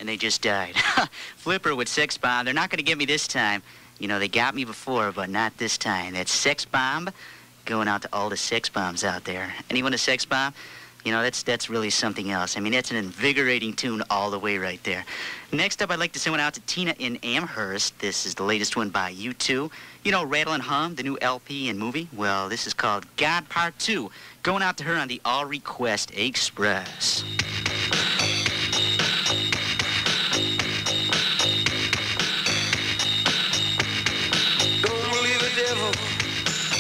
and they just died. Flipper with Sex Bomb. They're not going to get me this time. You know, they got me before, but not this time. That's Sex Bomb going out to all the sex bombs out there. Anyone a sex bomb? You know, that's really something else. I mean, that's an invigorating tune all the way right there. Next up, I'd like to send one out to Tina in Amherst. This is the latest one by U2. You know, Rattle and Hum, the new LP and movie? Well, this is called God Part 2. Going out to her on the All Request Express.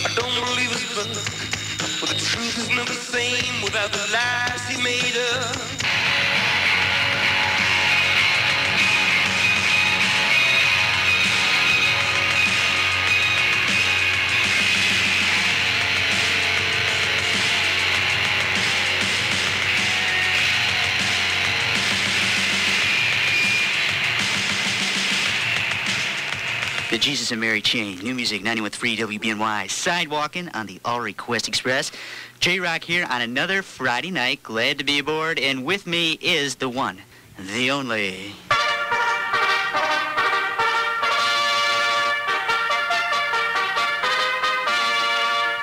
I don't believe it's love, but the truth is never the same without the lies he made up. The Jesus and Mary Chain, new music, 91.3 WBNY, sidewalking on the All Request Express. J-Rock here on another Friday night. Glad to be aboard, and with me is the one, the only.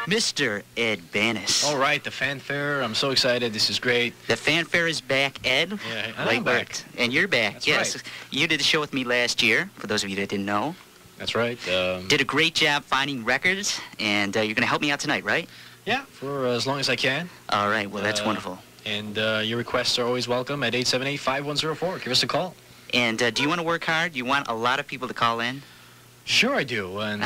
Mr. Ed Banis. All right, the fanfare. I'm so excited. This is great. The fanfare is back, Ed. Yeah, I'm back. And you're back. That's yes. Right. You did the show with me last year, for those of you that didn't know. That's right. Did a great job finding records, and you're going to help me out tonight, right? Yeah, for as long as I can. All right, well, that's wonderful. And your requests are always welcome at 878-5104. Give us a call. And do you want to work hard? Do you want a lot of people to call in? Sure I do, and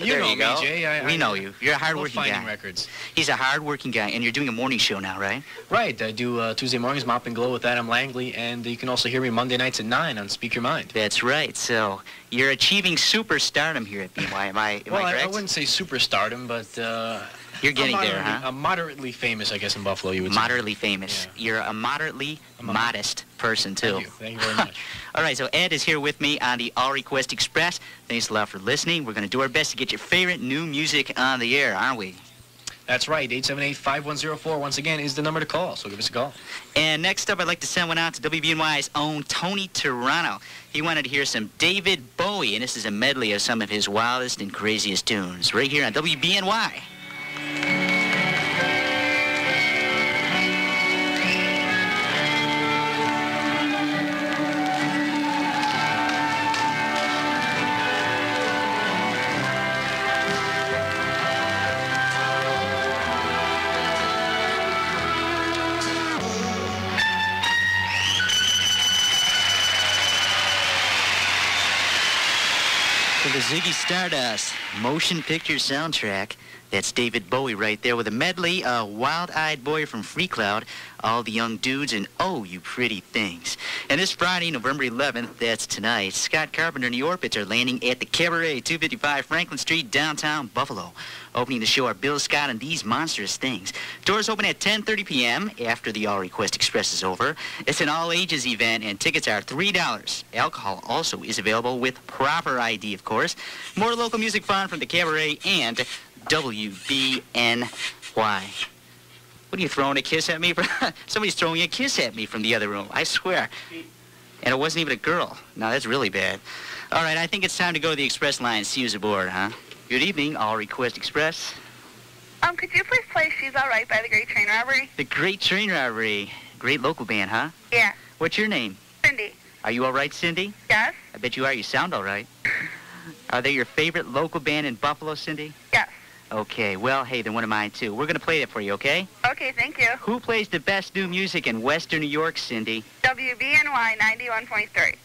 you know me, Jay. We know you. You're a hard-working guy. Finding records. He's a hard-working guy, and you're doing a morning show now, right? Right, I do Tuesday mornings, Mop and Glow with Adam Langley, and you can also hear me Monday nights at 9 on Speak Your Mind. That's right, so you're achieving superstardom here at BNY, am I correct? I wouldn't say superstardom, but... You're getting there, huh? I'm moderately famous, I guess, in Buffalo, you would say. Moderately famous. Yeah. You're a moderately modest person, too. Thank you very much. All right, so Ed is here with me on the All Request Express. Thanks a lot for listening. We're going to do our best to get your favorite new music on the air, aren't we? That's right. 878-5104, once again, is the number to call, so give us a call. And next up, I'd like to send one out to WBNY's own Tony Toronto. He wanted to hear some David Bowie, and this is a medley of some of his wildest and craziest tunes, right here on WBNY. For the Ziggy Stardust motion picture soundtrack, that's David Bowie right there with a medley of Wild-Eyed Boy from Free Cloud, All the Young Dudes, and Oh, You Pretty Things. And this Friday, November 11th, that's tonight, Scott Carpenter and the Orbits are landing at the Cabaret, 255 Franklin Street, downtown Buffalo. Opening the show are Bill Scott and These Monstrous Things. Doors open at 10:30 p.m. after the All Request Express is over. It's an all-ages event, and tickets are $3. Alcohol also is available with proper ID, of course. More local music fun from the Cabaret and WBNY. What are you throwing a kiss at me? Somebody's throwing a kiss at me from the other room, I swear. And it wasn't even a girl. No, that's really bad. All right, I think it's time to go to the Express line. See who's aboard, huh? Good evening, All Request Express. Could you please play She's All Right by the Great Train Robbery? The Great Train Robbery. Great local band, huh? Yeah. What's your name? Cindy. Are you all right, Cindy? Yes. I bet you are. You sound all right. Are they your favorite local band in Buffalo, Cindy? Yes. Okay, well, hey, they're one of mine, too. We're going to play that for you, okay? Okay, thank you. Who plays the best new music in Western New York, Cindy? WBNY 91.3.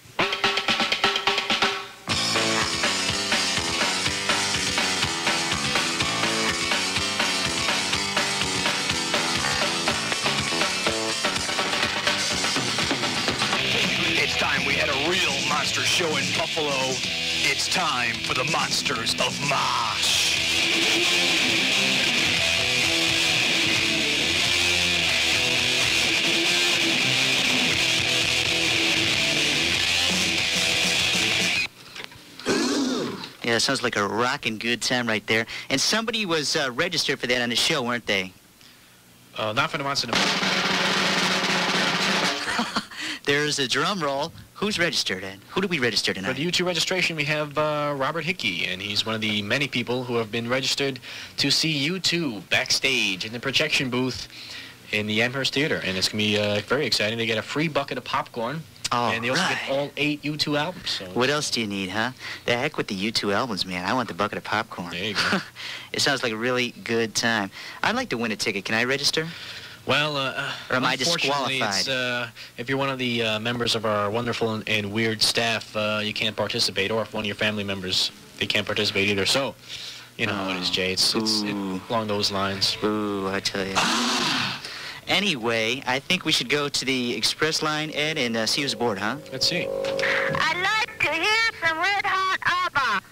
It's time we had a real monster show in Buffalo. It's time for the Monsters of Mosh. Yeah, it sounds like a rockin' good time right there. And somebody was registered for that on the show, weren't they? Not for the Monster. There's a drum roll. Who's registered, Ed? Who did we register For tonight? the U2 registration, we have Robert Hickey, and he's one of the many people who have been registered to see U2 backstage in the projection booth in the Amherst Theater. And it's going to be very exciting. They get a free bucket of popcorn, and they also get all 8 U2 albums. So. What else do you need, huh? The heck with the U2 albums, man. I want the bucket of popcorn. There you go. It sounds like a really good time. I'd like to win a ticket. Can I register? Well, or am I unfortunately, disqualified? if you're one of the members of our wonderful and weird staff, you can't participate. Or if one of your family members, they can't participate either. So, you know how it is, Jay. It's along those lines. Ooh, I tell you. Anyway, I think we should go to the express line, Ed, and see who's aboard, huh? Let's see. I'd like to hear some Red Hot ABBA.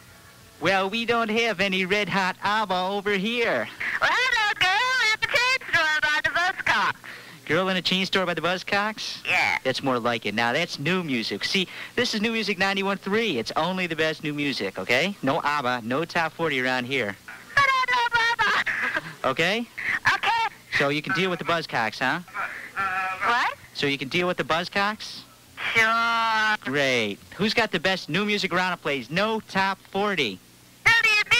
Well, we don't have any Red Hot ABBA over here. Well, hello, girl at the chain store by the Buzzcock. Girl in a chain store by the Buzzcocks? Yeah. That's more like it. Now, that's new music. See, this is New Music 91.3. It's only the best new music, okay? No ABBA, no top 40 around here. But I love ABBA. Okay? Okay. So you can deal with the Buzzcocks, huh? What? So you can deal with the Buzzcocks? Sure. Great. Who's got the best new music around that plays no top 40? WBNY.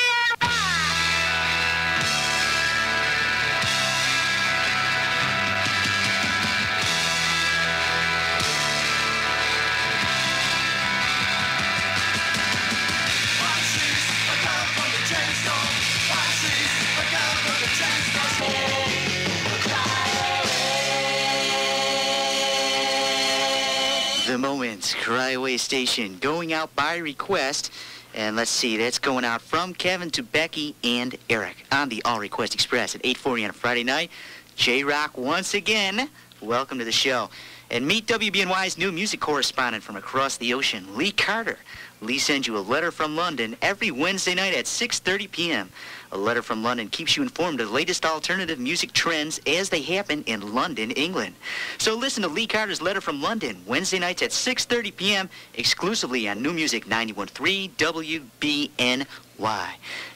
The Moments, Cry Away Station, going out by request. And let's see, that's going out from Kevin to Becky and Eric on the All Request Express at 8:40 on a Friday night. J-Rock once again, welcome to the show. And meet WBNY's new music correspondent from across the ocean, Lee Carter. Lee sends you a letter from London every Wednesday night at 6:30 p.m. A letter from London keeps you informed of the latest alternative music trends as they happen in London, England. So listen to Lee Carter's letter from London, Wednesday nights at 6:30 p.m., exclusively on New Music 91.3 WBNY.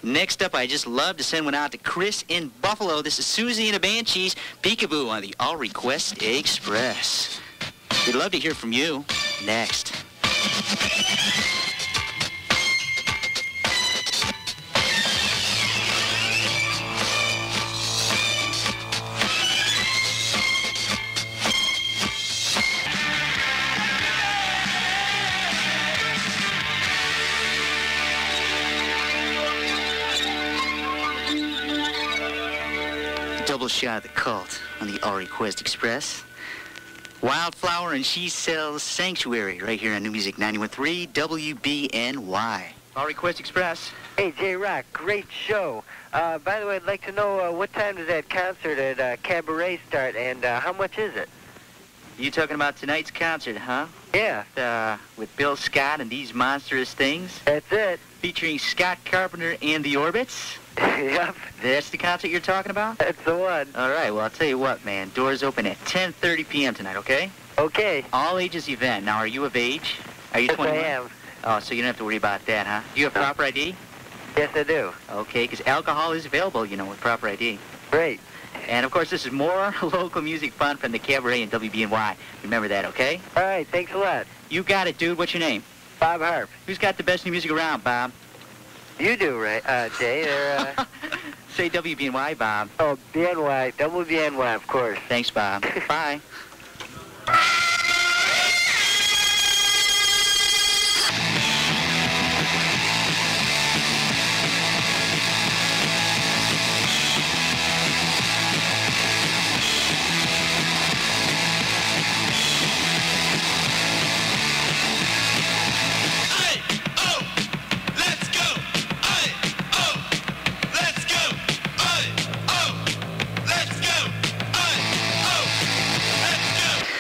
Next up, I just love to send one out to Chris in Buffalo. This is Susie and the Banshees, Peekaboo on the All Request Express. We'd love to hear from you. Next. Double shot of the Cult on the All Request Express. Wildflower and She Sells Sanctuary right here on New Music 91.3 WBNY. All Request Express. Hey, J-Rock, great show. By the way, I'd like to know what time does that concert at Cabaret start, and how much is it? You talking about tonight's concert, huh? Yeah. With Bill Scott and These Monstrous Things? That's it. Featuring Scott Carpenter and the Orbits? Yep. That's the concert you're talking about? That's the one. All right, well, I'll tell you what, man. Doors open at 10:30 p.m. tonight, okay? Okay. All ages event. Now, are you of age? Are you Yes, 21? I am. Oh, so you don't have to worry about that, huh? You have proper ID? Yes, I do. Okay, because alcohol is available, you know, with proper ID. Great. And, of course, this is more local music fun from the Cabaret and WBNY. Remember that, okay? All right, thanks a lot. You got it, dude. What's your name? Bob Harp. Who's got the best new music around, Bob? You do, right, Jay? Say WBNY, Bob. Oh, BNY, WBNY, of course. Thanks, Bob. Bye.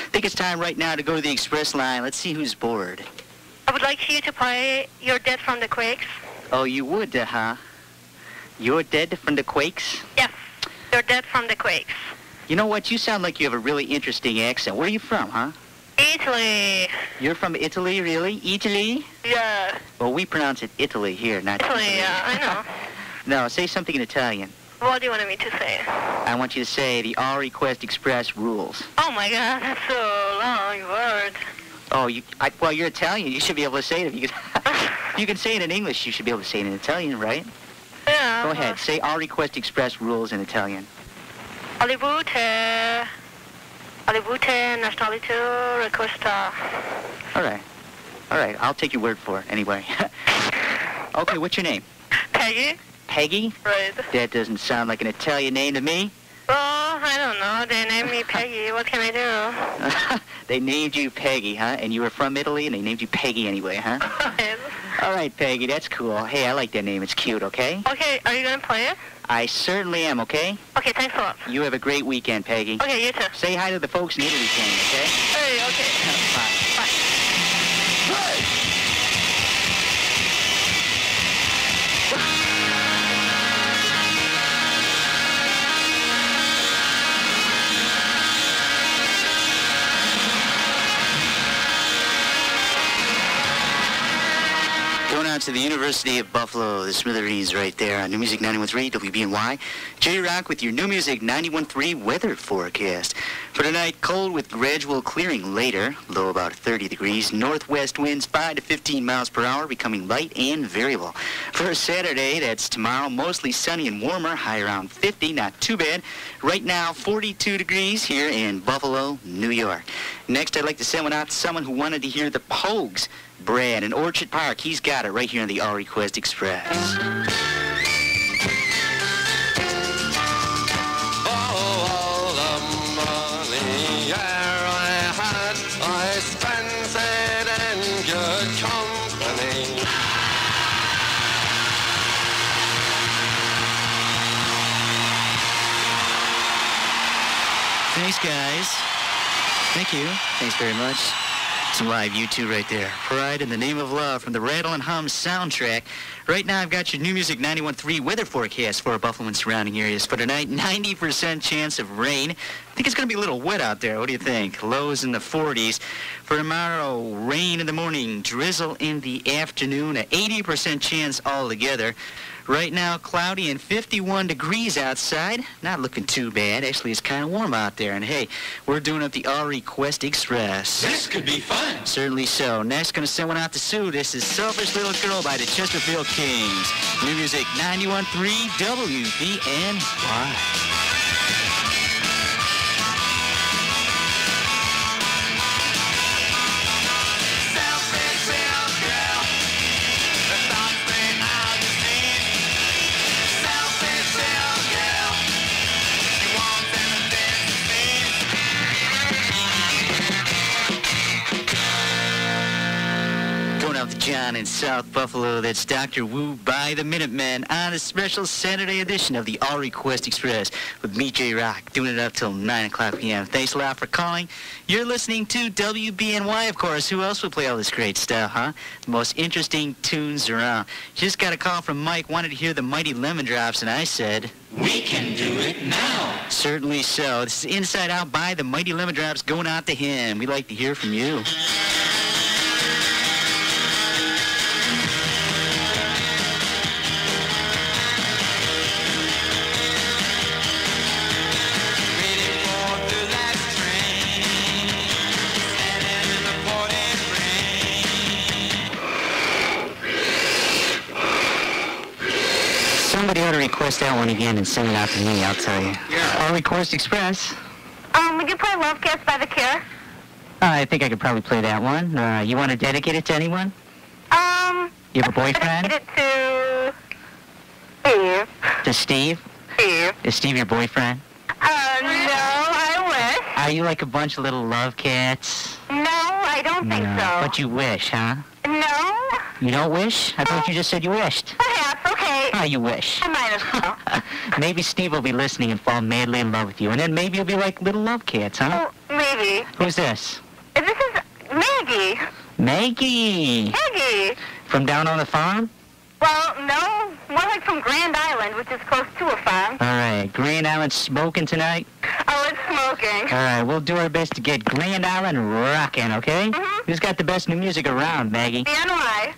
I think it's time right now to go to the express line. Let's see who's bored. I would like you to play You're Dead from the Quakes. Oh, you would, huh? You're Dead from the Quakes? Yes. You're Dead from the Quakes. You know what? You sound like you have a really interesting accent. Where are you from, huh? Italy. You're from Italy, really? Italy? Yeah. Well, we pronounce it Italy here, not Italy, yeah, I know. No, say something in Italian. What do you want me to say? I want you to say the All Request Express rules. Oh my God, that's so long word. Oh, well, you're Italian. You should be able to say it. If you could, if you can say it in English, you should be able to say it in Italian, right? Yeah. Go ahead. Say All Request Express rules in Italian. Olivute nationality requesta. All right. All right. I'll take your word for it anyway. Okay, what's your name? Peggy? Peggy? Right. That doesn't sound like an Italian name to me. Oh, I don't know. They named me Peggy. What can I do? They named you Peggy, huh? And you were from Italy, and they named you Peggy anyway, huh? All right, Peggy, that's cool. Hey, I like that name. It's cute, okay? Okay, are you going to play it? I certainly am, okay? Okay, thanks a lot. You have a great weekend, Peggy. Okay, you too. Say hi to the folks in Italy for me, okay? Hey, okay. Bye. Bye. Going out to the University of Buffalo, the Smithereens right there on New Music 91.3 WBNY. J-Rock with your New Music 91.3 weather forecast. For tonight, cold with gradual clearing later, low about 30 degrees. Northwest winds 5 to 15 miles per hour, becoming light and variable. For Saturday, that's tomorrow, mostly sunny and warmer, high around 50, not too bad. Right now, 42 degrees here in Buffalo, New York. Next, I'd like to send one out to someone who wanted to hear the Pogues. Brad in Orchard Park, he's got it right here on the All Request Express. All the money I had, I spent it in good company. Thanks, guys. Thank you. Thanks very much. Some live U2 right there. Pride in the Name of Love from the Rattle and Hum soundtrack. Right now, I've got your New Music 91.3 weather forecast for Buffalo and surrounding areas. For tonight, 90% chance of rain. I think it's going to be a little wet out there. What do you think? Lows in the 40s. For tomorrow, rain in the morning, drizzle in the afternoon, an 80% chance altogether. Right now, cloudy and 51 degrees outside. Not looking too bad. Actually, it's kind of warm out there. And hey, we're doing up the All Request Express. This could be fun. Certainly so. Next, going to send one out to Sue. This is Selfish Little Girl by the Chesterfield Kings. New Music 91.3 WBNY. John in South Buffalo. That's Dr. Wu by the Minutemen on a special Saturday edition of the All Request Express with me, J-Rock, doing it up till 9 o'clock p.m. Thanks a lot for calling. You're listening to WBNY, of course. Who else would play all this great stuff, huh? The most interesting tunes around. Just got a call from Mike, wanted to hear the Mighty Lemon Drops, and I said, We can do it now. certainly so. This is Inside Out by the Mighty Lemon Drops going out to him. We'd like to hear from you. Somebody ought to request that one again and send it out to me, I'll tell you. Yeah. All Request Express. Would you play Love Cats by The Cure? I think I could probably play that one. You want to dedicate it to anyone? You have a boyfriend? Dedicate it to Steve. To Steve? Steve. Is Steve your boyfriend? No, I wish. Are you like a bunch of little love cats? No, I don't think so. But you wish, huh? No? You don't wish? I thought you just said you wished. Perhaps, okay. Oh, you wish. I might as well. Maybe Steve will be listening and fall madly in love with you, and then maybe you'll be like little love cats, huh? Oh, maybe. Who's this? This is Maggie. Maggie! Maggie. From down on the farm? Well, no. More like from Grand Island, which is close to a farm. All right. Grand Island smoking tonight? Oh, it's smoking. All right. We'll do our best to get Grand Island rocking, okay? Mm-hmm. Who's got the best new music around, Maggie? BNY.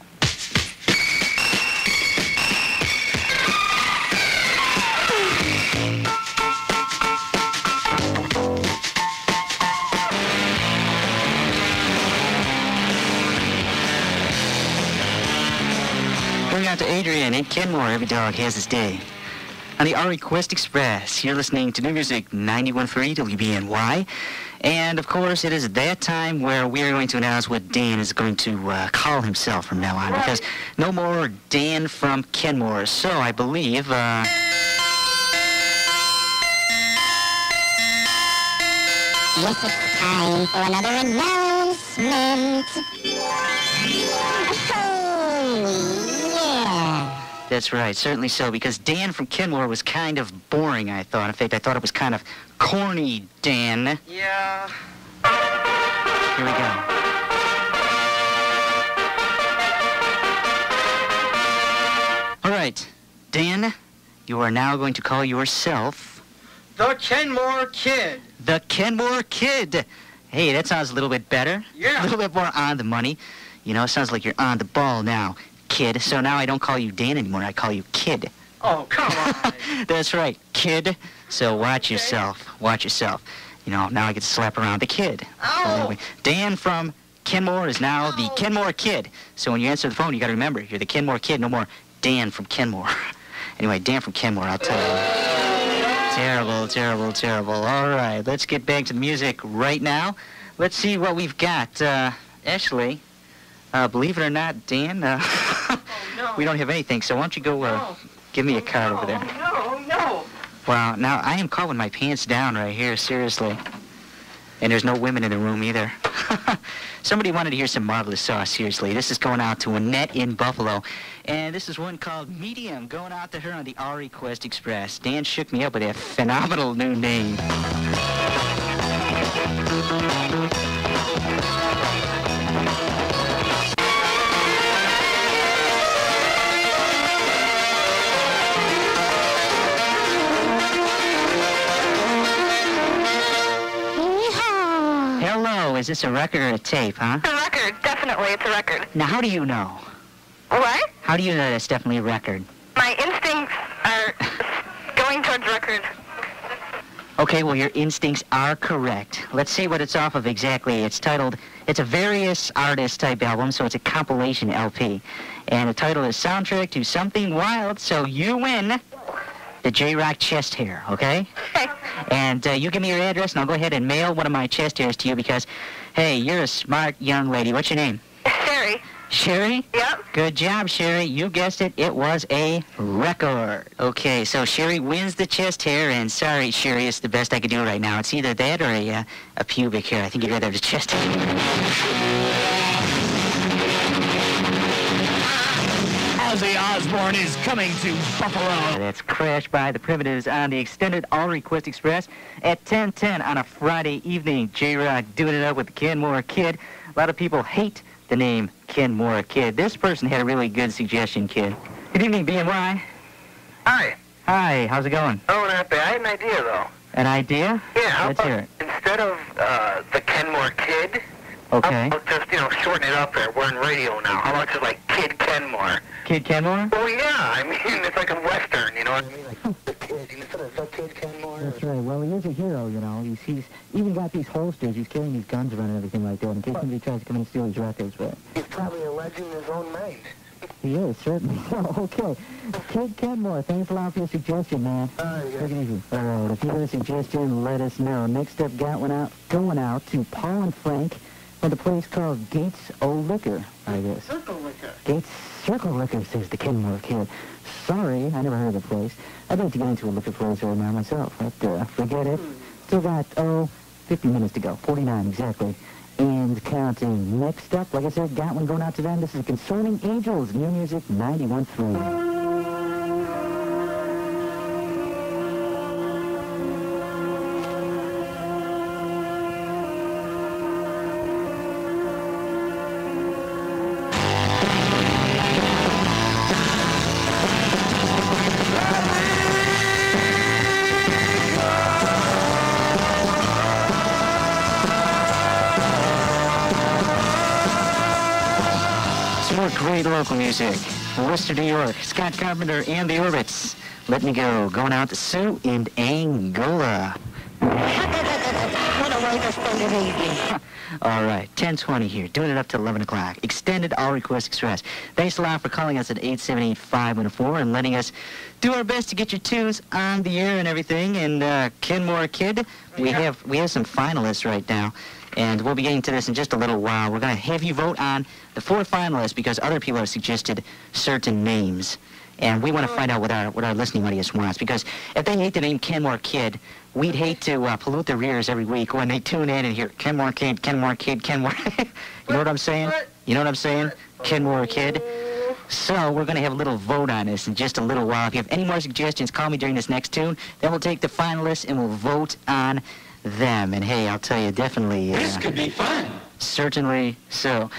out to Adrian in Kenmore. Every dog has his day. On the RE Quest Express, you're listening to New Music 91.3 WBNY. And, of course, it is that time where we are going to announce what Dan is going to call himself from now on. Because no more Dan from Kenmore. So I believe... Yes, it's time for another announcement. Oh, yeah. That's right, certainly so, because Dan from Kenmore was kind of boring, I thought. In fact, I thought it was kind of corny, Dan. Yeah. Here we go. All right, Dan, you are now going to call yourself... The Kenmore Kid. The Kenmore Kid. Hey, that sounds a little bit better. Yeah. A little bit more on the money. You know, it sounds like you're on the ball now, kid. So now I don't call you Dan anymore. I call you Kid. Oh, come on. That's right, Kid. So watch yourself. Watch yourself. You know, now I get to slap around the kid. Ow. So anyway, Dan from Kenmore is now the Kenmore Kid. So when you answer the phone, you got to remember, you're the Kenmore Kid, no more Dan from Kenmore. Anyway, Dan from Kenmore, I'll tell you. Terrible, terrible, terrible. All right, let's get back to the music right now. Let's see what we've got. Actually, believe it or not, Dan, No. we don't have anything, so why don't you go give me a card over there. No. Wow, now I am calling my pants down right here, seriously. And there's no women in the room either. Somebody wanted to hear some Marvelous Sauce, seriously. This is going out to Annette in Buffalo. And this is one called Medium, going out to her on the RE Quest Express. Dan shook me up with that phenomenal new name. Hello, is this a record or a tape, huh? It's a record. Definitely, it's a record. Now, how do you know? What? How do you know that it's definitely a record? My instincts are going towards record. Okay, well, your instincts are correct. Let's see what it's off of exactly. It's titled, it's a various artist type album, so it's a compilation LP. And the title is Soundtrack to Something Wild, so you win the J-Rock chest hair, okay? Okay. And you give me your address, and I'll go ahead and mail one of my chest hairs to you because, hey, you're a smart young lady. What's your name? Sherry. Sherry? Yep. Good job, Sherry. You guessed it. It was a record. Okay, so Sherry wins the chest hair, and sorry, Sherry, it's the best I could do right now. It's either that or a pubic hair. I think you'd rather have the chest hair. Ozzy Osbourne is coming to Buffalo. That's Crash by the Primitives on the extended RE Quest Express at 10:10 on a Friday evening. J-Rock doing it up with the Kenmore Kid. A lot of people hate the name Kenmore Kid. This person had a really good suggestion, kid. Good evening, BNY. Hi. Hi, how's it going? Oh, not bad. I had an idea, though. An idea? Yeah, how Let's hear about it. instead of the Kenmore Kid, Okay. I'll just, shorten it up here. We're in radio now. How about just like Kid Kenmore? Kid Kenmore? Well, yeah. I mean, it's like a Western, you know what I mean? Like the Kid, instead of the Kid Kenmore. That's right. Well, he is a hero, you know. He's even got these holsters. He's carrying these guns around and everything like that in case somebody tries to come in and steal his records. But He's probably a legend in his own mind. he is, certainly. Okay. Kid Kenmore, thanks a lot for your suggestion, man. Take it easy. All right, if you have a suggestion, let us know. Next up, going out to Paul and Frank at a place called Gates O' I guess. Circle Liquor. Gates Circle Liquor, says the Kenmore Kid. Sorry, I never heard of the place. I'd like to get into a liquor place right now myself, but forget it. Still got, 50 minutes to go. 49 exactly. And counting. Next up, like I said, got one going out to them. This is Consoling Angels, New Music 91.3. Great local music. Worcester, New York. Scott Carpenter and the Orbits. Let Me Go. Going out to Sue in Angola. What a way to stay crazy. All right, 10:20 here, doing it up to 11 o'clock. Extended All Request Express. Thanks a lot for calling us at 878-5104 and letting us do our best to get your tunes on the air and everything. And Kenmore Kid, we have some finalists right now, and we'll be getting to this in just a little while. We're going to have you vote on the 4 finalists because other people have suggested certain names. And we want to find out what our listening audience wants, because if they hate the name Kenmore Kid, we'd hate to pollute their ears every week when they tune in and hear Kenmore Kid, Kenmore Kid, Kenmore. You know what I'm saying? You know what I'm saying? Kenmore Kid. So we're going to have a little vote on this in just a little while. If you have any more suggestions, call me during this next tune. Then we'll take the finalists and we'll vote on them. And hey, I'll tell you, definitely... This could be fun. Certainly so.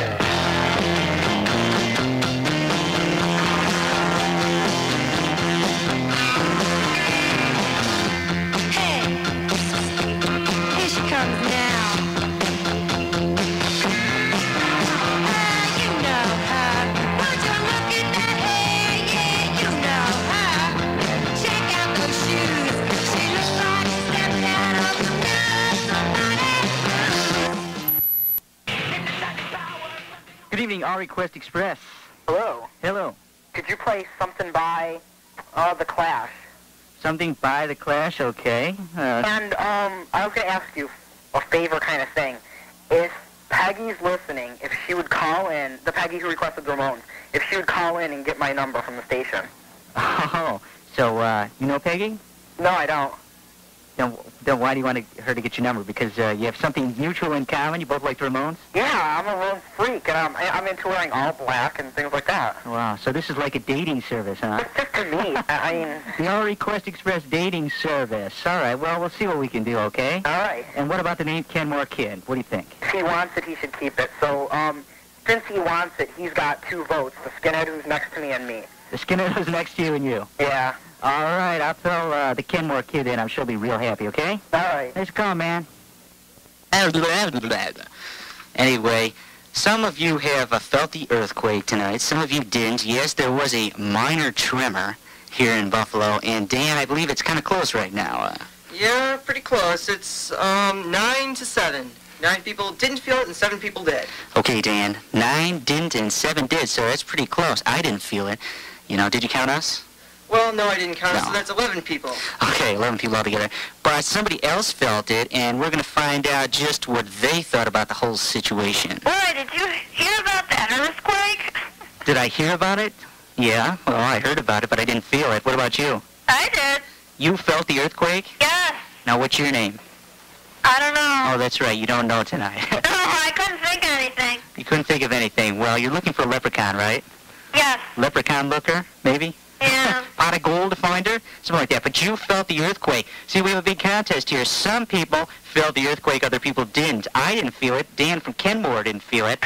Good evening, All Request Express. Hello. Hello. Could you play something by The Clash? Something by The Clash, okay. And I was going to ask you a favor kind of thing. If Peggy's listening, if she would call in, the Peggy who requested the Ramones, if she would call in and get my number from the station. Oh, so you know Peggy? No, I don't. Then why do you want her to get your number? Because you have something mutual in common? You both like the Ramones? Yeah, I'm a Ramones freak, and I'm into wearing all black and things like that. Wow, so this is like a dating service, huh? It's just to me. I mean... The All Request Express dating service. All right, well, we'll see what we can do, okay? All right. And what about the name Kenmore Kid? What do you think? If he wants it, he should keep it. So, since he wants it, he's got 2 votes, the skinhead who's next to me and me. The skinhead who's next to you and you? Yeah. All right, I'll tell the Kenmore Kid in. I'm sure he'll be real happy, okay? All right. Thanks for calling, man. Anyway, some of you have felt the earthquake tonight. Some of you didn't. Yes, there was a minor tremor here in Buffalo. And, Dan, I believe it's kind of close right now. Yeah, pretty close. It's 9 to 7. 9 people didn't feel it and 7 people did. Okay, Dan. 9 didn't and 7 did, so that's pretty close. I didn't feel it. You know, did you count us? Well, no, I didn't count it, No. so that's 11 people. Okay, 11 people altogether. But somebody else felt it, and we're going to find out just what they thought about the whole situation. Boy, did you hear about that earthquake? Did I hear about it? Yeah, well, I heard about it, but I didn't feel it. What about you? I did. You felt the earthquake? Yes. Now, what's your name? I don't know. Oh, that's right. You don't know tonight. No, I couldn't think of anything. You couldn't think of anything. Well, you're looking for a leprechaun, right? Yes. Leprechaun looker, maybe? Yeah. Pot of gold to find her? Something like that. But you felt the earthquake. See, we have a big contest here. Some people felt the earthquake, other people didn't. I didn't feel it. Dan from Kenmore didn't feel it.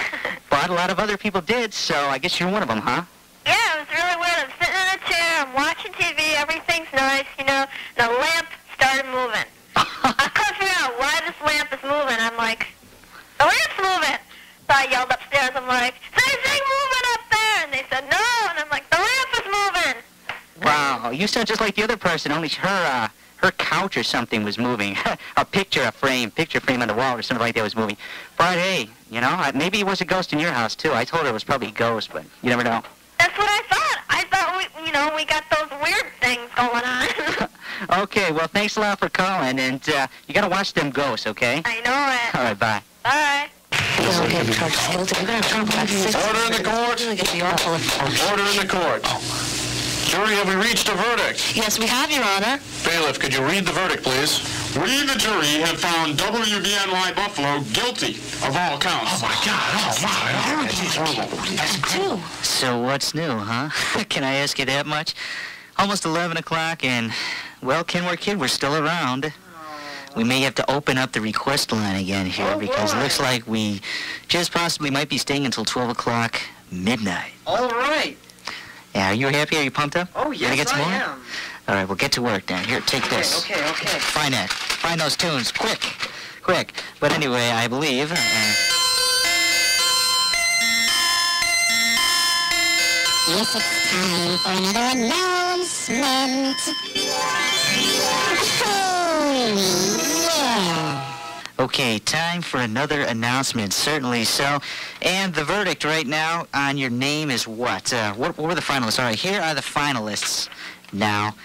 But a lot of other people did, so I guess you're one of them, huh? Yeah, it was really weird. I'm sitting in a chair, I'm watching TV, everything's nice, you know, and the lamp started moving. I couldn't figure out why this lamp is moving. I'm like, the lamp's moving. So I yelled upstairs, I'm like, is anything moving up there? And they said, no. And I'm like, the lamp is moving. Wow, you sound just like the other person, only her couch or something was moving. A picture frame on the wall or something like that was moving. But hey, you know, maybe it was a ghost in your house too. I told her it was probably a ghost, but you never know. That's what I thought. I thought we got those weird things going on. Okay, well, thanks a lot for calling, and you gotta watch them ghosts, okay? I know it. All right, bye. Bye. Order in the court. Order in the court. Jury, have we reached a verdict? Yes, we have, Your Honor. Bailiff, could you read the verdict, please? We, the jury, have found WBNY Buffalo guilty of all counts. Oh, my God. Oh, my. That's true. So what's new, huh? Can I ask you that much? Almost 11 o'clock, and, well, Kenmore Kid, we're still around. We may have to open up the request line again here because it looks like we just possibly might be staying until 12 o'clock midnight. All right. Yeah, are you happy? Are you pumped up? Oh, You gonna yes, get some I more? am. All right, well, get to work then. Here, take this. Okay. Find that. Find those tunes. Quick. But anyway, I believe... Yes, it's time for another announcement. Oh, yeah. Okay, time for another announcement, certainly so. And the verdict right now on your name is what? What were the finalists? All right, here are the finalists now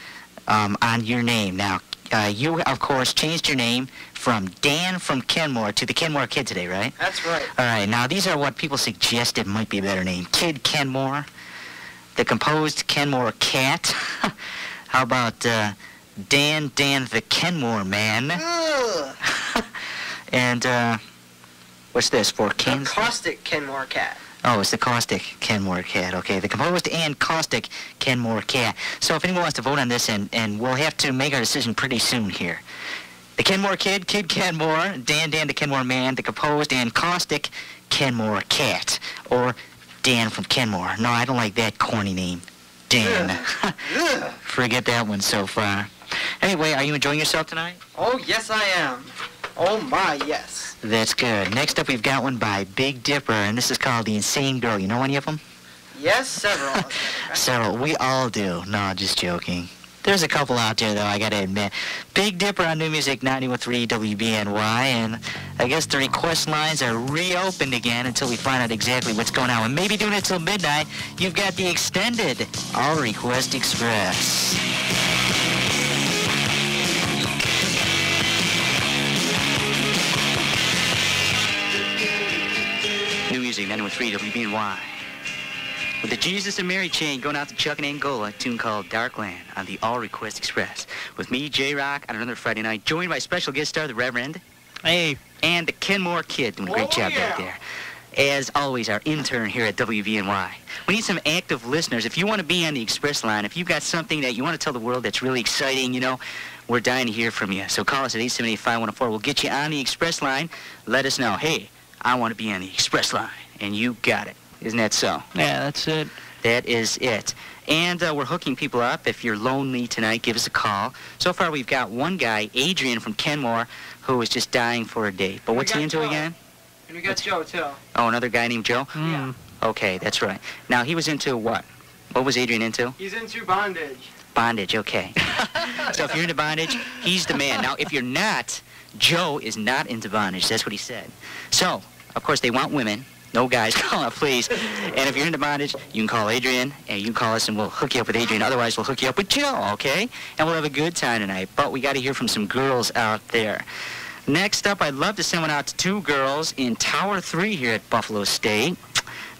on your name. Now, you, of course, changed your name from Dan from Kenmore to the Kenmore Kid today, right? That's right. All right, now these are what people suggested might be a better name. Kid Kenmore, the composed Kenmore Cat. How about Dan the Kenmore Man? Ugh. And, what's this, for Ken? The caustic Kenmore Cat. Oh, it's the caustic Kenmore Cat. Okay, the composed and caustic Kenmore Cat. So if anyone wants to vote on this, and we'll have to make our decision pretty soon here. The Kenmore Kid, Kid Kenmore, Dan the Kenmore Man, the composed and caustic Kenmore Cat. Or Dan from Kenmore. No, I don't like that corny name. Dan. Forget that one so far. Anyway, are you enjoying yourself tonight? Oh, yes, I am. Oh, my, yes. That's good. Next up, we've got one by Big Dipper, and this is called The Insane Girl. You know any of them? Yes, several. Several. We all do. No, just joking. There's a couple out there, though, I gotta admit. Big Dipper on New Music 91.3 WBNY, and I guess the request lines are reopened again until we find out exactly what's going on. And maybe doing it till midnight, you've got the extended All Request Express. New Music 91.3 WBNY. With the Jesus and Mary chain going out to Chuck and Angola, a tune called Darkland on the All Request Express. With me, J-Rock, on another Friday night, joined by special guest star, the Reverend. Hey. And the Kenmore Kid, doing a great job back there. As always, our intern here at WVNY. We need some active listeners. If you want to be on the Express line, if you've got something that you want to tell the world that's really exciting, you know, we're dying to hear from you. So call us at 878-5104. We'll get you on the Express line. Let us know, hey, I want to be on the Express line. And you got it. Isn't that so? Yeah, that's it. That is it. And we're hooking people up. If you're lonely tonight, give us a call. So far, we've got one guy, Adrian from Kenmore, who is just dying for a date. But what's he into again? And we got Joe, too. Oh, another guy named Joe? Yeah. Okay, that's right. Now, he was into what? What was Adrian into? He's into bondage. Bondage, okay. So if you're into bondage, he's the man. Now, if you're not, Joe is not into bondage. That's what he said. So, of course, they want women. No guys, call up, please. And if you're into bondage, you can call Adrian, and you can call us, and we'll hook you up with Adrian. Otherwise, we'll hook you up with Joe, okay? And we'll have a good time tonight. But we got to hear from some girls out there. Next up, I'd love to send one out to two girls in Tower 3 here at Buffalo State,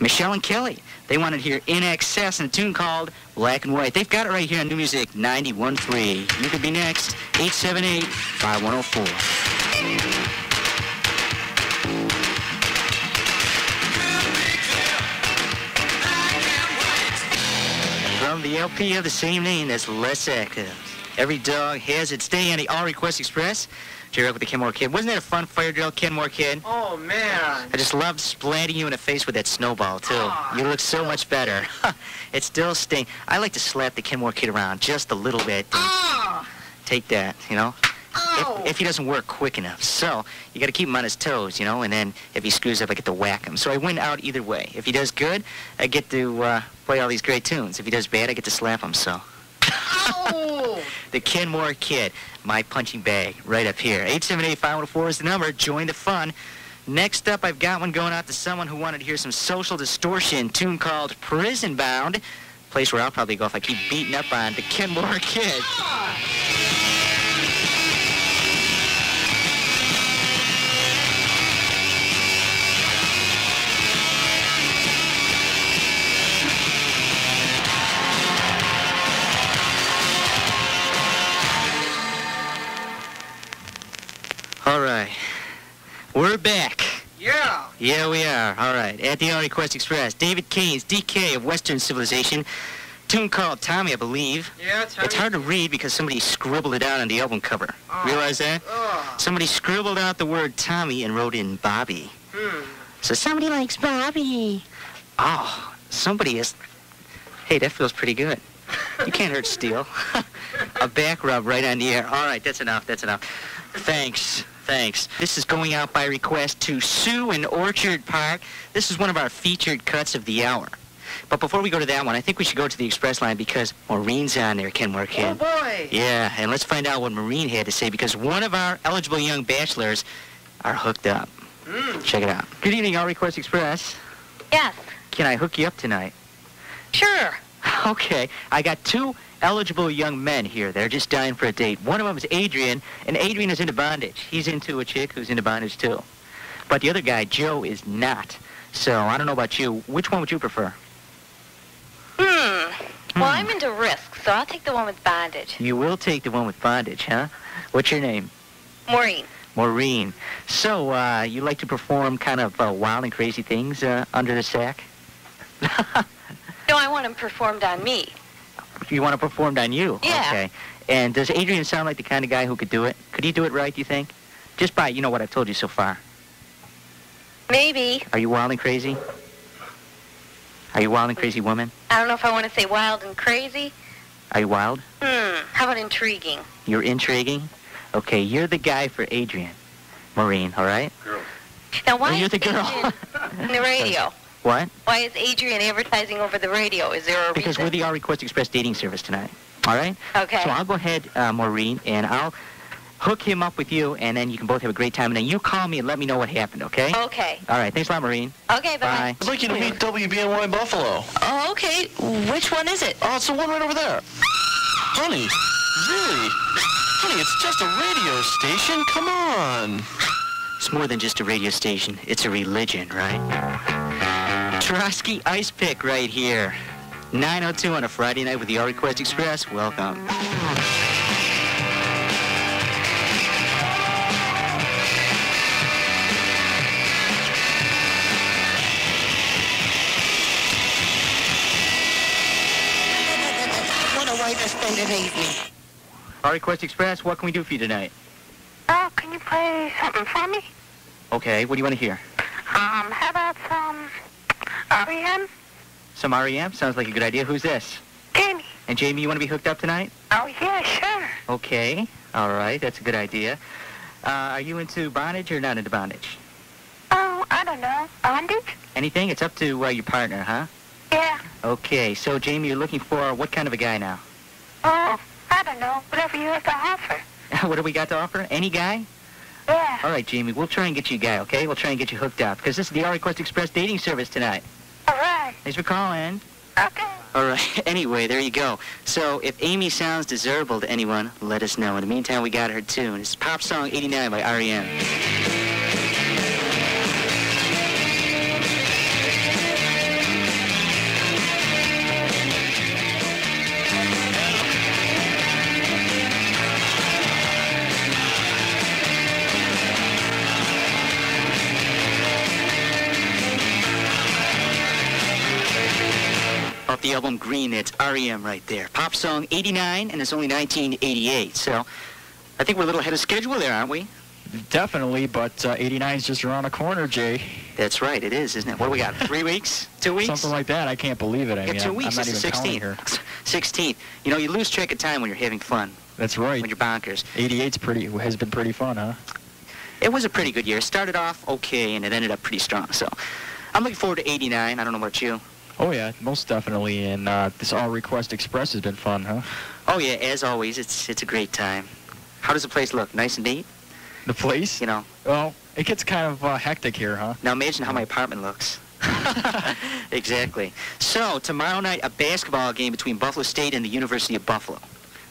Michelle and Kelly. They wanted to hear In Excess and a tune called Black and White. They've got it right here on New Music 91.3. You could be next, 878-5104. From the LP of the same name, that's Less Active. Every dog has its day on the All Request Express. Jerry up with the Kenmore Kid. Wasn't that a fun fire drill, Kenmore Kid? Oh, man. I just loved splatting you in the face with that snowball, too. Oh, you look so much better. It still stings. I like to slap the Kenmore Kid around just a little bit. Oh. Take that, you know? Oh. If he doesn't work quick enough. So, you got to keep him on his toes, you know? And then if he screws up, I get to whack him. So I win out either way. If he does good, I get to play all these great tunes. If he does bad, I get to slap him, so... Oh. The Kenmore Kid, my punching bag, right up here. 878-5104 is the number. Join the fun. Next up, I've got one going out to someone who wanted to hear some Social Distortion, tune called Prison Bound. Place where I'll probably go if I keep beating up on the Kenmore Kid. All right. We're back. Yeah. Yeah, we are. All right. At the All Request Express, David Kane's DK of Western Civilization. Tune called Tommy, I believe. Yeah, Tommy. It's hard to read because somebody scribbled it out on the album cover. Oh. Realize that? Oh. Somebody scribbled out the word Tommy and wrote in Bobby. So somebody likes Bobby. Oh, somebody is... Hey, that feels pretty good. You can't hurt steel. A back rub right on the air. All right, that's enough. That's enough. Thanks. This is going out by request to Sue in Orchard Park. This is one of our featured cuts of the hour. But before we go to that one, I think we should go to the Express line because Maureen's on there, Kenmore Kid. Oh, boy. Yeah, and let's find out what Maureen had to say because one of our eligible young bachelors are hooked up. Check it out. Good evening, All Request Express. Yes. Can I hook you up tonight? Sure. Okay. I got 2 eligible young men here. They're just dying for a date. One of them is Adrian, and Adrian is into bondage. He's into a chick who's into bondage, too. But the other guy, Joe, is not. So I don't know about you. Which one would you prefer? Well, I'm into risk, so I'll take the one with bondage. You will take the one with bondage, huh? What's your name? Maureen. Maureen. So, you like to perform kind of wild and crazy things under the sack? No, I want them performed on me. You want to perform on you? Yeah. Okay. And does Adrian sound like the kind of guy who could do it? Could he do it right, do you think? Just by, what I've told you so far. Maybe. Are you wild and crazy? Are you a wild and crazy woman? I don't know if I want to say wild and crazy. Are you wild? How about intriguing? You're intriguing? Okay, you're the guy for Adrian. Maureen, all right? Girl. Now, why You're is the girl. Adrian in the radio? What? Why is Adrian advertising over the radio? Is there a reason? Because we're the All Request Express dating service tonight. All right? Okay. So I'll go ahead, Maureen, and I'll hook him up with you, and then you can both have a great time. And then you call me and let me know what happened, okay? Okay. All right. Thanks a lot, Maureen. Okay, bye. I'd like you to meet WBNY Buffalo. Oh, okay. Which one is it? Oh, it's the one right over there. Honey, really? Honey, it's just a radio station. Come on. It's more than just a radio station. It's a religion, right? Trotsky Ice Pick right here. 9:02 on a Friday night with the All Request Express. Welcome. What a way to spend an evening. All Request Express, what can we do for you tonight? Oh, can you play something for me? Okay, what do you want to hear? How about some R.E.M.? Some REM? Sounds like a good idea. Who's this? Jamie. And Jamie, you want to be hooked up tonight? Oh, yeah, sure. Okay. All right, that's a good idea. Are you into bondage or not into bondage? Oh, I don't know. Bondage? Anything? It's up to your partner, huh? Yeah. Okay, so Jamie, you're looking for what kind of a guy now? Oh, I don't know. Whatever you have to offer. What do we got to offer? Any guy? Yeah. All right, Jamie, we'll try and get you a guy, okay? We'll try and get you hooked up, because this is the All Request Express dating service tonight. All right. Thanks for calling. Okay. All right, anyway, there you go. So if Amy sounds desirable to anyone, let us know. In the meantime, we got her tune. It's Pop Song 89 by R.E.M. Off the album Green, it's R.E.M. right there. Pop Song 89, and it's only 1988. So I think we're a little ahead of schedule there, aren't we? Definitely, but 89 is just around the corner, Jay. That's right, it is, isn't it? What do we got, 3 weeks? 2 weeks? Something like that. I can't believe it. I mean, 2 weeks, I'm not it's even the counting here. 16th. You know, you lose track of time when you're having fun. That's right. When you're bonkers. 88's has been pretty fun, huh? It was a pretty good year. It started off okay, and it ended up pretty strong. So I'm looking forward to 89. I don't know about you. Oh, yeah, most definitely. And this All Request Express has been fun, huh? Oh, yeah, as always, it's a great time. How does the place look? Nice and neat? The place? You know. Well, it gets kind of hectic here, huh? Now imagine how my apartment looks. Exactly. So, tomorrow night, a basketball game between Buffalo State and the University of Buffalo.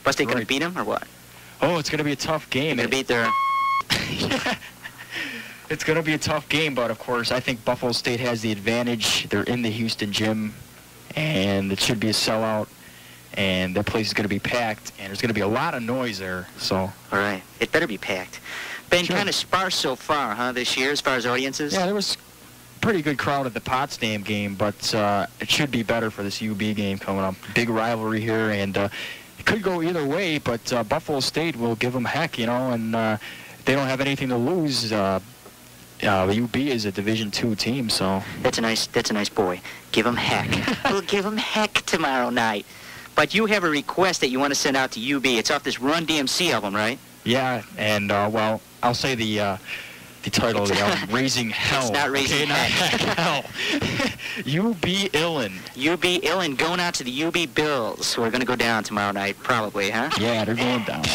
Bus State going to beat them, or what? Oh, it's going to be a tough game. They're going to beat their... It's going to be a tough game, but of course, I think Buffalo State has the advantage. They're in the Houston gym, and it should be a sellout, and that place is going to be packed, and there's going to be a lot of noise there. So, all right, it better be packed. Been kind of sparse so far, huh, this year, as far as audiences? Yeah, there was a pretty good crowd at the Potsdam game, but it should be better for this UB game coming up. Big rivalry here, and it could go either way, but Buffalo State will give them heck, you know, and they don't have anything to lose. UB is a Division II team, so... That's a nice boy. Give him heck. We'll give him heck tomorrow night. But you have a request that you want to send out to UB. It's off this Run DMC album, right? Yeah, and, well, I'll say the title of the album, Raising Hell. It's not Raising Hell. UB Illin. UB Illin going out to the UB Bills, who are going to go down tomorrow night, probably, huh? Yeah, they're going down.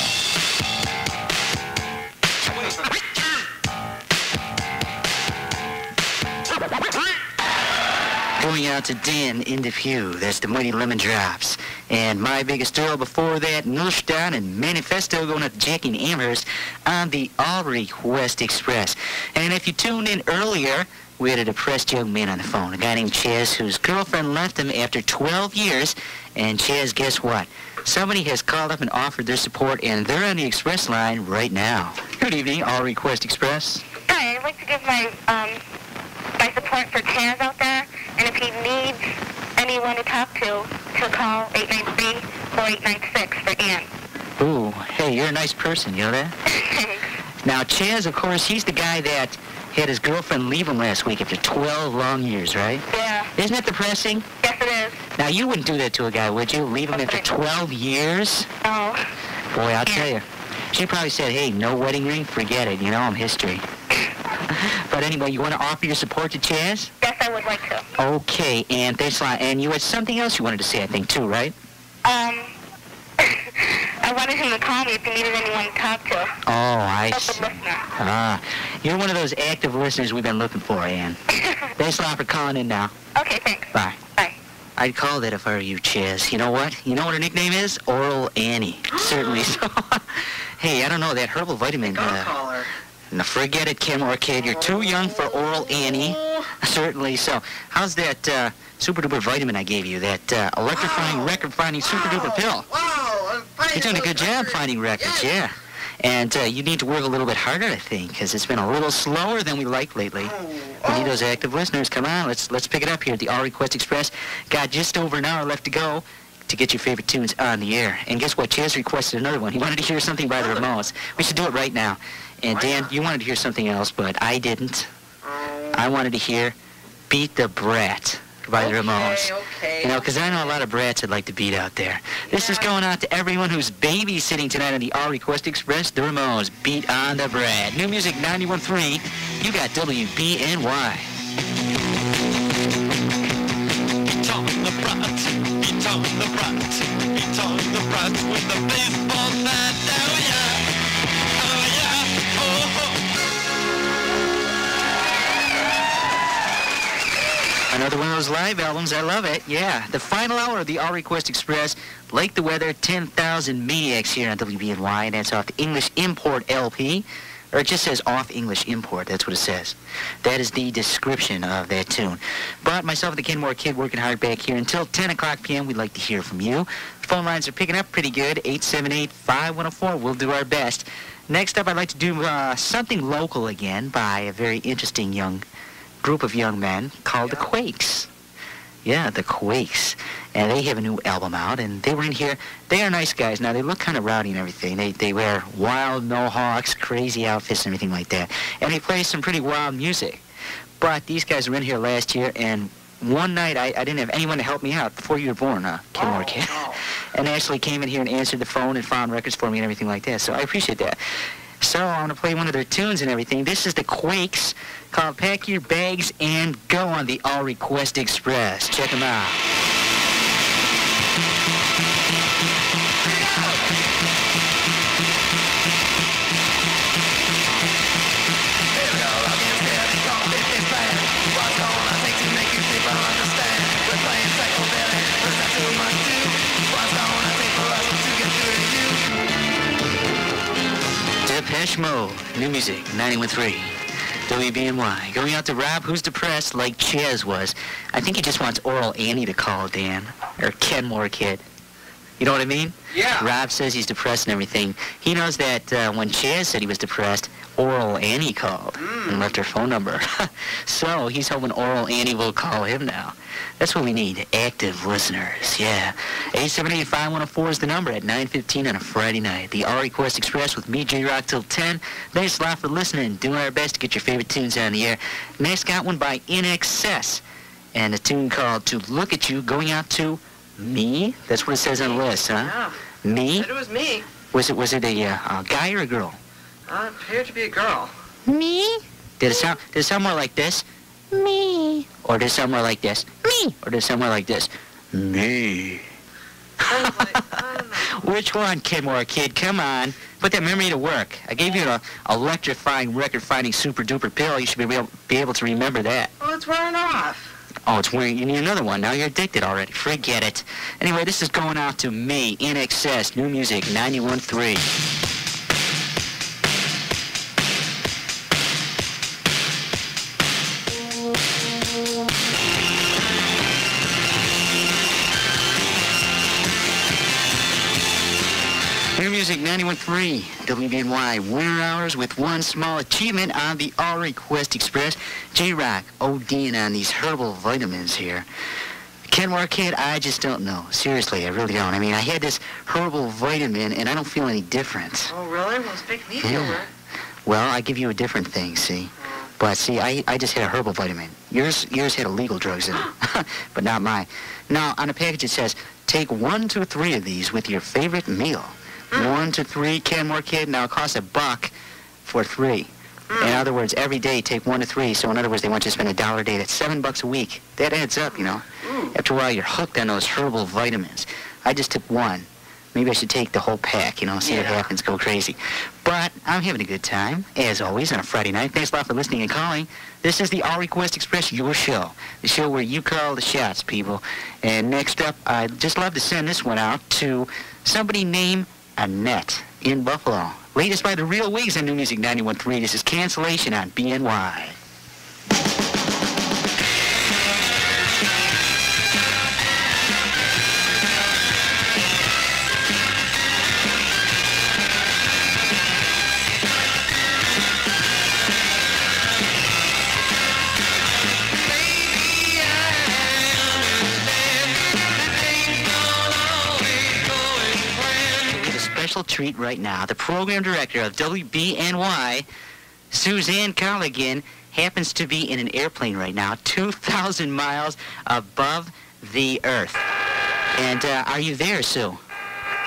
going out to Dan in Depew. That's the Mighty Lemon Drops. And my biggest thrill before that, Nullstein and Manifesto going out to Jackie and Amherst on the All Request Express. And if you tuned in earlier, we had a depressed young man on the phone, a guy named Chaz, whose girlfriend left him after 12 years. And Chaz, guess what? Somebody has called up and offered their support, and they're on the express line right now. Good evening, All Request Express. Hi, I'd like to give my my support for Chaz out there, and if he needs anyone to talk to call 893-4896 for Ann. Ooh, hey, you're a nice person, you know that? Now, Chaz, of course, he's the guy that had his girlfriend leave him last week after 12 long years, right? Yeah. Isn't that depressing? Yes, it is. Now, you wouldn't do that to a guy, would you? Leave him after 12 years? No. Boy, I'll tell you. She probably said, hey, no wedding ring? Forget it. You know, I'm history. But anyway, you want to offer your support to Chaz? Yes, I would like to. Okay, and thanks a lot. And you had something else you wanted to say, I think, too, right? I wanted him to call me if he needed anyone to talk to. Oh, I As a see. listener. Ah, you're one of those active listeners we've been looking for, Ann. Thanks a lot for calling in now. Okay, thanks. Bye. Bye. I'd call that if I were you, Chaz. You know what? You know what her nickname is? Oral Annie. Certainly so. Hey, I don't know, that herbal vitamin. Call her. No, forget it, Kim or kid. You're too young for Oral Annie. Certainly so. How's that super duper vitamin I gave you? That electrifying record finding super duper pill? Wow, You're doing a good job finding records, yeah. And you need to work a little bit harder, I think, because it's been a little slower than we like lately. We need those active listeners. Come on, let's pick it up here at the All Request Express. Got just over an hour left to go to get your favorite tunes on the air. And guess what? Chaz requested another one. He wanted to hear something by the Ramones. We should do it right now. And Dan, you wanted to hear something else, but I didn't. I wanted to hear Beat the Brat by the Ramones. Okay. You know, because I know a lot of brats that like to beat out there. This is going out to everyone who's babysitting tonight on the All Request Express. The Ramones, Beat on the Brat. New music 91.3. You got WBNY. Beat on the brat, beat on the brat, beat on the brat with the baseball bat. Oh yeah, oh yeah, oh ho. Another one of those live albums. I love it. Yeah. The final hour of the All Request Express. Like the Weather, 10,000 Maniacs here on WBNY. And that's off the English Import LP. Or it just says off English Import. That's what it says. That is the description of that tune. But myself and the Kenmore Kid working hard back here until 10 o'clock p.m. We'd like to hear from you. Phone lines are picking up pretty good. 878-5104. We'll do our best. Next up, I'd like to do something local again by a very interesting group of young men called the Quakes. Yeah, the Quakes. And they have a new album out, and they were in here. They are nice guys. Now, they look kind of rowdy and everything. They wear wild mohawks, crazy outfits, and everything like that. And they play some pretty wild music. But these guys were in here last year, and one night I didn't have anyone to help me out before you were born, Kenmore Kid. And they actually came in here and answered the phone and found records for me and everything like that. So I appreciate that. So I want to play one of their tunes and everything. This is the Quakes, called Pack Your Bags and Go on the All Request Express. Check them out. Depeche Mode, new music, 91.3. WBNY. Going out to Rob, who's depressed like Chaz was. I think he just wants Oral Annie to call, Dan. Or Kenmore Kid. You know what I mean? Yeah. Rob says he's depressed and everything. He knows that when Chaz said he was depressed, Oral Annie called and left her phone number. So he's hoping Oral Annie will call him now. That's what we need, active listeners, yeah. 878-5104 is the number at 9:15 on a Friday night. The All Request Express with me, J-Rock, till 10. Thanks a lot for listening, doing our best to get your favorite tunes on the air. Next got one by In Excess, and a tune called To Look at You, going out to me. That's what it says on the list, huh? Yeah. Me? Said it was me. Was it a guy or a girl? It appeared to be a girl. Me? Did it sound more like this? Me. Or did it sound more like this? Me. Or did it sound more like this? Me. Which one, Kenmore Kid? Come on. Put that memory to work. I gave you an electrifying, record-finding, super-duper pill. You should be able to remember that. Oh, it's wearing off. Oh, it's wearing. You need another one. Now you're addicted already. Forget it. Anyway, this is going out to me, In Excess, New Music 91.3. New Music 91.3, WBNY, winter hours with one small achievement on the All Request Express. J-Rock ODing on these herbal vitamins here. Kenmore Kid, I just don't know. Seriously, I really don't. I mean, I had this herbal vitamin, and I don't feel any different. Oh, really? Well, it's make me feel weird. Well, I give you a different thing, see? But, see, I just had a herbal vitamin. Yours had illegal drugs in it, but not mine. Now, on the package it says, take 1 to 3 of these with your favorite meal. 1 to 3, Kenmore Kid. Now, it costs $1 for 3. In other words, every day take 1 to 3. So, in other words, they want you to spend $1 a day. That's $7 a week. That adds up, you know. After a while, you're hooked on those herbal vitamins. I just took 1. Maybe I should take the whole pack, you know, see what happens, go crazy. But I'm having a good time, as always, on a Friday night. Thanks a lot for listening and calling. This is the All Request Express, your show. The show where you call the shots, people. And next up, I'd just love to send this one out to somebody named Annette in Buffalo. Latest by the Real Wigs on New Music 91.3. This is Cancellation on BNY. Treat right now. The program director of WBNY, Suzanne Colligan, happens to be in an airplane right now, 2,000 miles above the Earth. And are you there, Sue?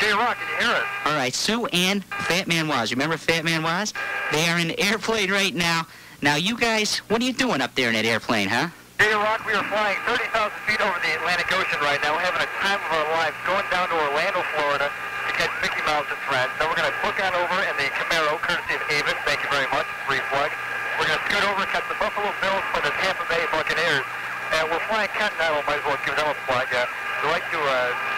J-Rock, can you hear us? All right, Sue and Fat Man Waz. Remember Fat Man Waz? They are in an airplane right now. Now, you guys, what are you doing up there in that airplane, huh? J-Rock, we are flying 30,000 feet over the Atlantic Ocean right now. We're having a time of our lives going down to Orlando, Florida, to catch Mickey Mouse and friends. Then we're going to book on over in the Camaro, courtesy of Avis. Thank you very much. Free plug. We're going to scoot over and catch the Buffalo Bills for the Tampa Bay Buccaneers. And we're flying Continental. Might as well give them a plug. We'd like to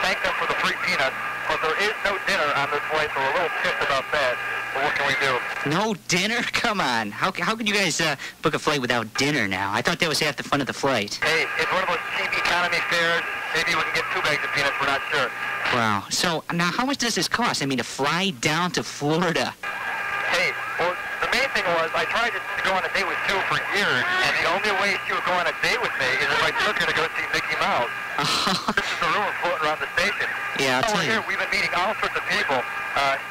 thank them for the free peanuts. But there is no dinner on this flight, so we're a little pissed about that. But what can we do? No dinner? Come on. How could you guys book a flight without dinner now? I thought that was half the fun of the flight. Hey, it's one of those cheap economy fares. Maybe we can get 2 bags of peanuts. We're not sure. Wow. So, now, how much does this cost? I mean, to fly down to Florida. Hey, well, the main thing was I tried to go on a date with Sue for years, and the only way she would go on a date with me is if I took her to go see Mickey Mouse. This is the rumor floating around the station. Yeah, I'll tell you. Here, we've been meeting all sorts of people.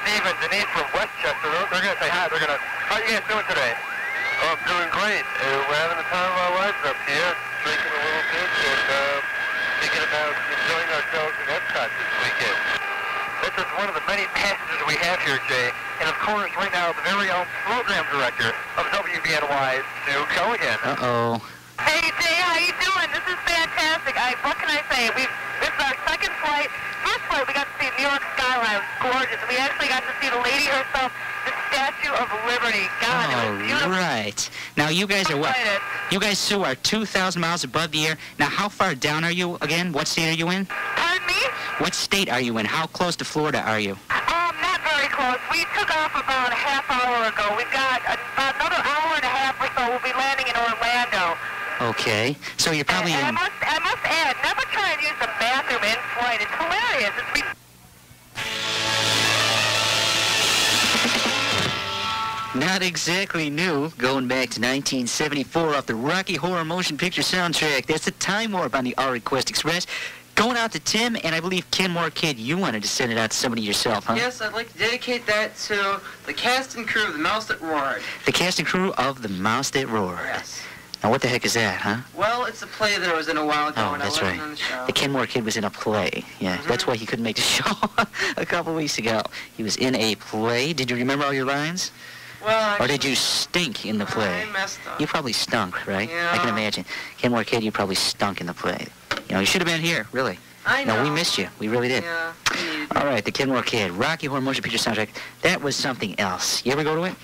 Steve and Denise from Westchester, they're going to say hi. They're going to, how are you guys doing today? Oh, I'm doing great. We're having the time of our lives up here, drinking a little bit and thinking about enjoying ourselves in Epcot this weekend. This is one of the many passengers we have here, Jay. And of course, right now, the very own program director of WBNY, Sue Colligan. Uh-oh. Hey, Jay, how you doing? This is fantastic. What can I say? This is our second flight. First flight, we got to see New York skyline. It was gorgeous. We actually got to see the lady herself, the Statue of Liberty. God, it was beautiful. Right. Now, you guys are what? You guys, Sue, are 2,000 miles above the air. Now, how far down are you again? What state are you in? Pardon me? What state are you in? How close to Florida are you? Not very close. We took off about a half hour ago. We've got about another hour and a half or so. We'll be landing in Orlando. Okay. So you're probably in... I must add, never try and use the bathroom in flight. It's hilarious. Not exactly new. Going back to 1974 off the Rocky Horror Motion Picture soundtrack. That's the Time Warp on the All Request Express. Going out to Tim, and I believe Kenmore Kid, you wanted to send it out to somebody yourself, huh? Yes, I'd like to dedicate that to the cast and crew of The Mouse That Roared. The cast and crew of The Mouse That Roared. Yes. Now, what the heck is that, huh? Well, it's a play that I was in a while ago Oh, when that's I wasn't right. on the show. The Kenmore Kid was in a play. Yeah, that's why he couldn't make the show a couple weeks ago. He was in a play. Did you remember all your lines? Well, Or did you stink in the play? I messed up. You probably stunk, right? Yeah. I can imagine. Kenmore Kid, you probably stunk in the play. You know, you should have been here, really. I know. No, we missed you. We really did. Yeah. All right, the Kenmore Kid, Rocky Horror Motion Picture soundtrack. That was something else. You ever go to it?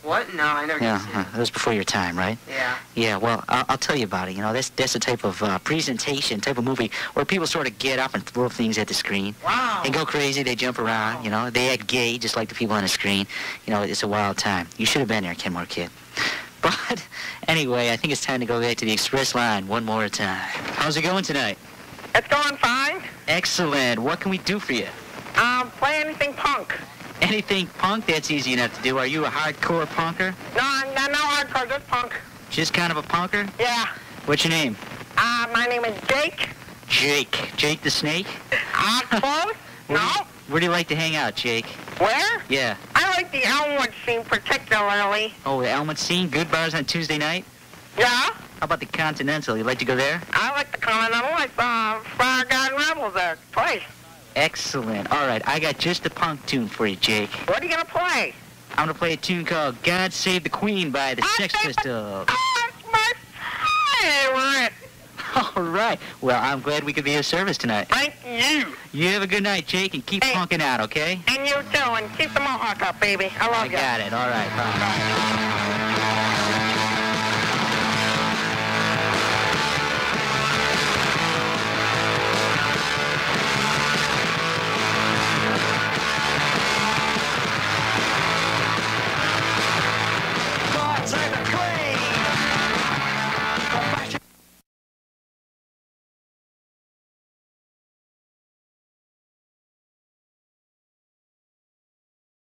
What? No, I never Yeah, get to see it. that was before your time, right? Yeah. Yeah, well, I'll tell you about it. You know, that's the type of presentation, type of movie where people sort of get up and throw things at the screen. Wow. They go crazy, they jump around, you know, they act gay just like the people on the screen. You know, it's a wild time. You should have been there, Kenmore Kid. But anyway, I think it's time to go back to the express line one more time. How's it going tonight? It's going fine. Excellent. What can we do for you? Play anything punk. Anything punk? That's easy enough to do. Are you a hardcore punker? No hardcore, just punk. Just kind of a punker? Yeah. What's your name? My name is Jake. Jake. Jake the Snake? Close? No. Where do you like to hang out, Jake? Where? Yeah. I like the Elmwood scene particularly. Oh, the Elmwood scene? Good bars on Tuesday night? Yeah. How about the Continental? You like to go there? I like the Continental, like Fire Garden Rebels there. Play. Excellent. All right, I got just a punk tune for you, Jake. What are you going to play? I'm going to play a tune called God Save the Queen by the Sex Pistols. Oh, that's my favorite. All right. Well, I'm glad we could be of service tonight. Thank you. You have a good night, Jake, and keep punking out, okay? And you too, and keep the mohawk up, baby. I love you. I got it. All right. Bye.